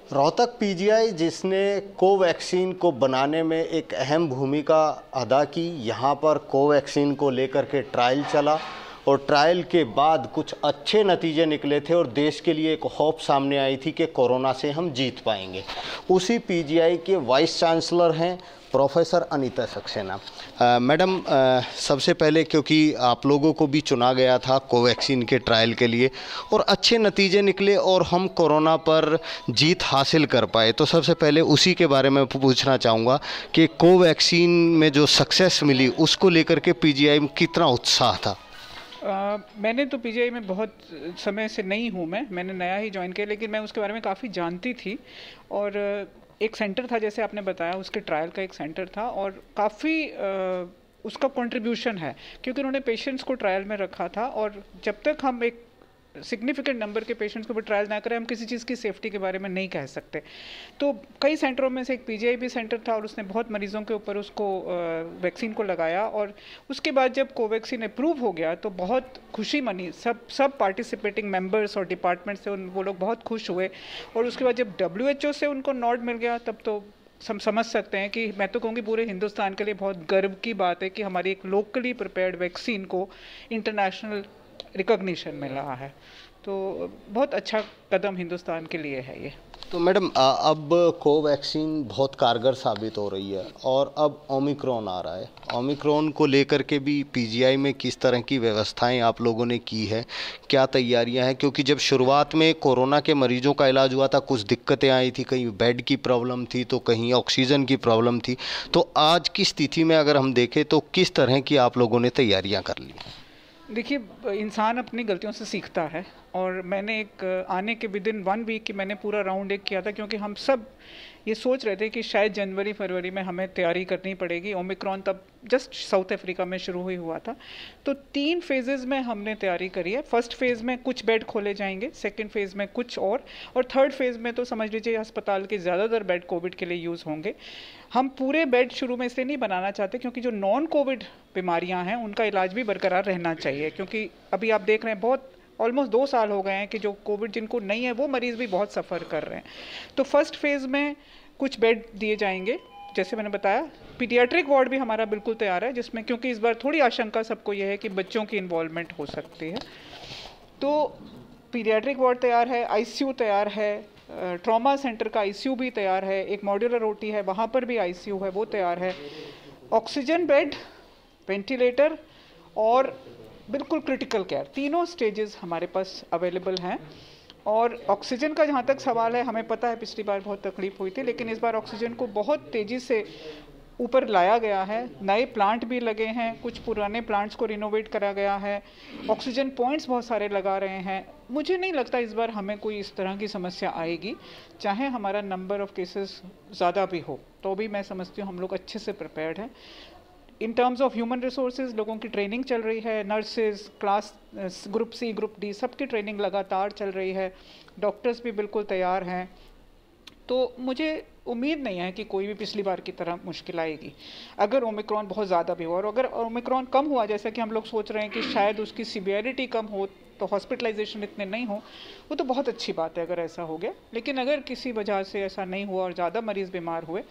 Rohtak PGI जिसने Covaxin को बनाने में एक अहम भूमिका अदा की, यहाँ पर कोवैक्सीन को लेकर के ट्रायल चला और ट्रायल के बाद कुछ अच्छे नतीजे निकले थे और देश के लिए एक होप सामने आई थी कि कोरोना से हम जीत पाएंगे। उसी पीजीआई के वाइस चांसलर हैं प्रोफेसर अनीता सक्सेना। मैडम, सबसे पहले क्योंकि आप लोगों को भी चुना गया था कोवैक्सीन के ट्रायल के लिए और अच्छे नतीजे निकले और हम कोरोना पर जीत हासिल कर पाए, तो सबसे पहले उसी के बारे में पूछना चाहूँगा कि कोवैक्सीन में जो सक्सेस मिली उसको लेकर के पीजीआई में कितना उत्साह था। मैंने तो पीजीआई में बहुत समय से नहीं हूँ, मैंने नया ही ज्वाइन किया, लेकिन मैं उसके बारे में काफ़ी जानती थी। और एक सेंटर था, जैसे आपने बताया, उसके ट्रायल का एक सेंटर था और काफ़ी उसका कंट्रीब्यूशन है, क्योंकि उन्होंने पेशेंट्स को ट्रायल में रखा था। और जब तक हम एक सिग्निफिकेंट नंबर के पेशेंट्स को भी ट्रायल ना करें, हम किसी चीज़ की सेफ्टी के बारे में नहीं कह सकते। तो कई सेंटरों में से एक पीजीआई भी सेंटर था और उसने बहुत मरीजों के ऊपर उसको वैक्सीन को लगाया। और उसके बाद जब कोवैक्सीन अप्रूव हो गया तो बहुत खुशी मनी, सब पार्टिसिपेटिंग मेंबर्स और डिपार्टमेंट से वो लोग बहुत खुश हुए। और उसके बाद जब WHO से उनको नॉड मिल गया, तब तो हम समझ सकते हैं कि मैं तो कहूँगी पूरे हिंदुस्तान के लिए बहुत गर्व की बात है कि हमारी एक लोकली प्रिपेयर्ड वैक्सीन को इंटरनेशनल रिकॉग्निशन मिल रहा है। तो बहुत अच्छा कदम हिंदुस्तान के लिए है ये। तो मैडम, अब कोवैक्सीन बहुत कारगर साबित हो रही है और अब ओमिक्रॉन आ रहा है। ओमिक्रॉन को लेकर के भी पीजीआई में किस तरह की व्यवस्थाएं आप लोगों ने की है, क्या तैयारियां हैं? क्योंकि जब शुरुआत में कोरोना के मरीजों का इलाज हुआ था कुछ दिक्कतें आई थी, कहीं बेड की प्रॉब्लम थी तो कहीं ऑक्सीजन की प्रॉब्लम थी। तो आज की स्थिति में अगर हम देखें तो किस तरह की आप लोगों ने तैयारियाँ कर ली? देखिए, इंसान अपनी गलतियों से सीखता है और मैंने एक आने के विदिन 1 वीक की मैंने पूरा राउंड एक किया था, क्योंकि हम सब ये सोच रहे थे कि शायद जनवरी फरवरी में हमें तैयारी करनी पड़ेगी। ओमिक्रॉन तब जस्ट साउथ अफ्रीका में शुरू हुआ था। तो 3 फेजेस में हमने तैयारी करी है। फर्स्ट फेज़ में कुछ बेड खोले जाएंगे, सेकंड फेज़ में कुछ और थर्ड फेज़ में तो समझ लीजिए अस्पताल के ज़्यादातर बेड कोविड के लिए यूज़ होंगे। हम पूरे बेड शुरू में इसलिए नहीं बनाना चाहते क्योंकि जो नॉन कोविड बीमारियां हैं उनका इलाज भी बरकरार रहना चाहिए, क्योंकि अभी आप देख रहे हैं बहुत ऑलमोस्ट 2 साल हो गए हैं कि जो कोविड जिनको नहीं है वो मरीज़ भी बहुत सफ़र कर रहे हैं। तो फर्स्ट फेज़ में कुछ बेड दिए जाएंगे, जैसे मैंने बताया। पीडियाट्रिक वार्ड भी हमारा बिल्कुल तैयार है, जिसमें क्योंकि इस बार थोड़ी आशंका सबको यह है कि बच्चों की इन्वॉल्वमेंट हो सकती है। तो पीडियाट्रिक वार्ड तैयार है, आईसीयू तैयार है, ट्रॉमा सेंटर का आईसीयू भी तैयार है, एक मॉड्यूलर ओटी है वहाँ पर भी आईसीयू है, वो तैयार है। ऑक्सीजन बेड, वेंटिलेटर और बिल्कुल क्रिटिकल केयर, तीनों स्टेजेस हमारे पास अवेलेबल हैं। और ऑक्सीजन का जहाँ तक सवाल है, हमें पता है पिछली बार बहुत तकलीफ हुई थी, लेकिन इस बार ऑक्सीजन को बहुत तेज़ी से ऊपर लाया गया है। नए प्लांट भी लगे हैं, कुछ पुराने प्लांट्स को रिनोवेट करा गया है, ऑक्सीजन पॉइंट्स बहुत सारे लगा रहे हैं। मुझे नहीं लगता इस बार हमें कोई इस तरह की समस्या आएगी, चाहे हमारा नंबर ऑफ़ केसेस ज़्यादा भी हो, तो भी मैं समझती हूँ हम लोग अच्छे से प्रिपेयर्ड हैं। In terms of human resources लोगों की ट्रेनिंग चल रही है, nurses, class group C, group D, सबकी ट्रेनिंग लगातार चल रही है, डॉक्टर्स भी बिल्कुल तैयार हैं। तो मुझे उम्मीद नहीं है कि कोई भी पिछली बार की तरह मुश्किल आएगी अगर ओमिक्रॉन बहुत ज़्यादा भी हुआ। और अगर ओमिक्रॉन कम हुआ, जैसा कि हम लोग सोच रहे हैं कि शायद उसकी सीवियरिटी कम हो तो हॉस्पिटलाइजेशन इतने नहीं हो, वो तो बहुत अच्छी बात है अगर ऐसा हो गया। लेकिन अगर किसी वजह से ऐसा नहीं हुआ और ज़्यादा मरीज़ बीमार हुए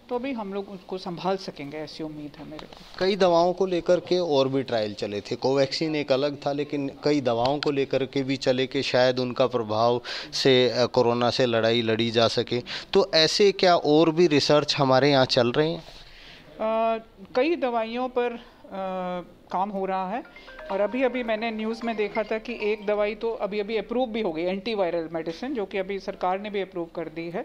तो भी हम लोग उसको संभाल सकेंगे, ऐसी उम्मीद है मेरे को। कई दवाओं को लेकर के और भी ट्रायल चले थे, कोवैक्सीन एक अलग था, लेकिन कई दवाओं को लेकर के भी चले कि शायद उनका प्रभाव से कोरोना से लड़ाई लड़ी जा सके। तो ऐसे क्या और भी रिसर्च हमारे यहाँ चल रहे हैं? कई दवाइयों पर काम हो रहा है और अभी अभी मैंने न्यूज़ में देखा था कि एक दवाई तो अभी अभी अप्रूव भी हो गई, एंटीवायरल मेडिसिन, जो कि अभी सरकार ने भी अप्रूव कर दी है।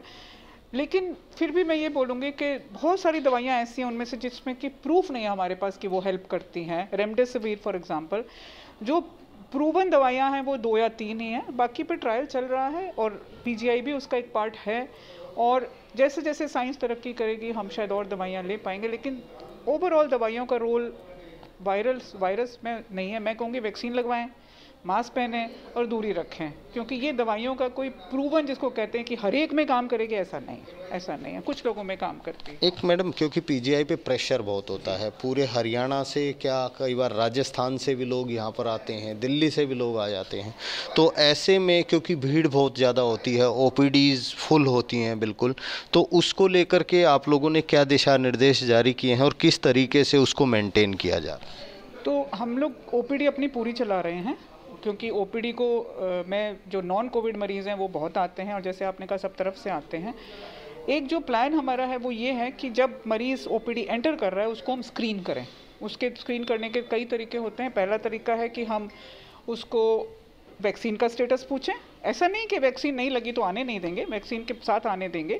लेकिन फिर भी मैं ये बोलूँगी कि बहुत सारी दवाइयाँ ऐसी हैं उनमें से जिसमें कि प्रूफ नहीं है हमारे पास कि वो हेल्प करती हैं। रेमडेसिविर फॉर एग्जांपल, जो प्रूवन दवाइयाँ हैं वो 2 या 3 ही हैं, बाकी पे ट्रायल चल रहा है और पीजीआई भी उसका एक पार्ट है। और जैसे जैसे साइंस तरक्की करेगी हम शायद और दवाइयाँ ले पाएंगे, लेकिन ओवरऑल दवाइयों का रोल वायरस में नहीं है। मैं कहूँगी वैक्सीन लगवाएं, मास्क पहने और दूरी रखें, क्योंकि ये दवाइयों का कोई प्रूवन जिसको कहते हैं कि हर एक में काम करेगी, ऐसा नहीं है, कुछ लोगों में काम करती है। एक मैडम, क्योंकि पीजीआई पे प्रेशर बहुत होता है, पूरे हरियाणा से क्या कई बार राजस्थान से भी लोग यहाँ पर आते हैं, दिल्ली से भी लोग आ जाते हैं, तो ऐसे में क्योंकि भीड़ बहुत ज़्यादा होती है, ओपीडीज फुल होती हैं बिल्कुल, तो उसको लेकर के आप लोगों ने क्या दिशा निर्देश जारी किए हैं और किस तरीके से उसको मेंटेन किया जा रहा है? तो हम लोग ओपीडी अपनी पूरी चला रहे हैं, क्योंकि ओपीडी को में जो नॉन कोविड मरीज़ हैं वो बहुत आते हैं, और जैसे आपने कहा सब तरफ से आते हैं। एक जो प्लान हमारा है वो ये है कि जब मरीज़ ओपीडी एंटर कर रहा है उसको हम स्क्रीन करें। उसके स्क्रीन करने के कई तरीके होते हैं। पहला तरीका है कि हम उसको वैक्सीन का स्टेटस पूछें। ऐसा नहीं कि वैक्सीन नहीं लगी तो आने नहीं देंगे, वैक्सीन के साथ आने देंगे,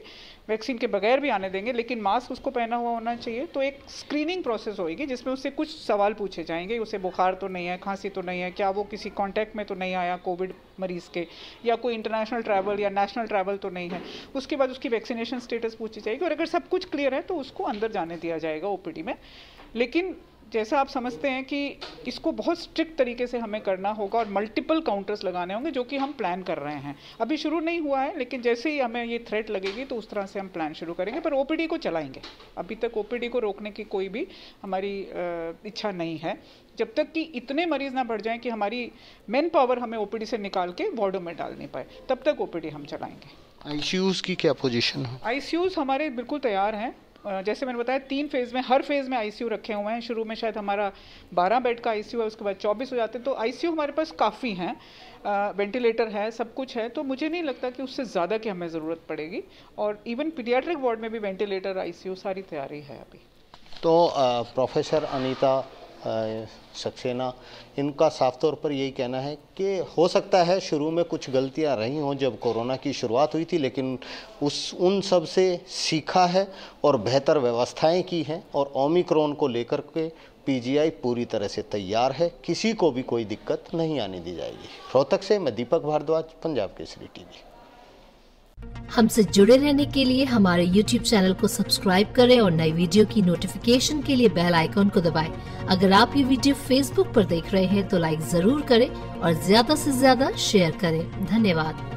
वैक्सीन के बगैर भी आने देंगे, लेकिन मास्क उसको पहना हुआ होना चाहिए। तो एक स्क्रीनिंग प्रोसेस होगी जिसमें उससे कुछ सवाल पूछे जाएंगे। उसे बुखार तो नहीं है, खांसी तो नहीं है, क्या वो किसी कांटेक्ट में तो नहीं आया कोविड मरीज़ के, या कोई इंटरनेशनल ट्रैवल या नेशनल ट्रैवल तो नहीं है। उसके बाद उसकी वैक्सीनेशन स्टेटस पूछी जाएगी, और अगर सब कुछ क्लियर है तो उसको अंदर जाने दिया जाएगा ओपीडी में। लेकिन जैसा आप समझते हैं कि इसको बहुत स्ट्रिक्ट तरीके से हमें करना होगा और मल्टीपल काउंटर्स लगाने होंगे, जो कि हम प्लान कर रहे हैं। अभी शुरू नहीं हुआ है, लेकिन जैसे ही हमें ये थ्रेट लगेगी तो उस तरह से हम प्लान शुरू करेंगे, पर ओपीडी को चलाएंगे। अभी तक ओपीडी को रोकने की कोई भी हमारी इच्छा नहीं है, जब तक कि इतने मरीज़ ना बढ़ जाएं कि हमारी मैन पावर हमें ओपीडी से निकाल के वार्डों में डाल नहीं पाए, तब तक ओपीडी हम चलाएंगे। आईसीयूज़ की क्या पोजीशन है? आईसीयूज़ हमारे बिल्कुल तैयार हैं। जैसे मैंने बताया 3 फेज़ में, हर फेज़ में आईसीयू रखे हुए हैं। शुरू में शायद हमारा 12 बेड का आईसीयू है, उसके बाद 24 हो जाते हैं, तो आईसीयू हमारे पास काफ़ी हैं। वेंटिलेटर है, सब कुछ है, तो मुझे नहीं लगता कि उससे ज़्यादा की हमें ज़रूरत पड़ेगी। और इवन पीडियाट्रिक वार्ड में भी वेंटिलेटर, आईसीयू सारी तैयारी है अभी। तो प्रोफेसर अनीता सक्सेना, इनका साफ तौर पर यही कहना है कि हो सकता है शुरू में कुछ गलतियां रही हों जब कोरोना की शुरुआत हुई थी, लेकिन उन सब से सीखा है और बेहतर व्यवस्थाएं की हैं, और ओमिक्रॉन को लेकर के पीजीआई पूरी तरह से तैयार है, किसी को भी कोई दिक्कत नहीं आने दी जाएगी। रोहतक से मैं दीपक भारद्वाज, पंजाब केसरी टीवी। हमसे जुड़े रहने के लिए हमारे YouTube चैनल को सब्सक्राइब करें और नई वीडियो की नोटिफिकेशन के लिए बेल आइकॉन को दबाएं। अगर आप ये वीडियो Facebook पर देख रहे हैं तो लाइक जरूर करें और ज्यादा से ज्यादा शेयर करें। धन्यवाद।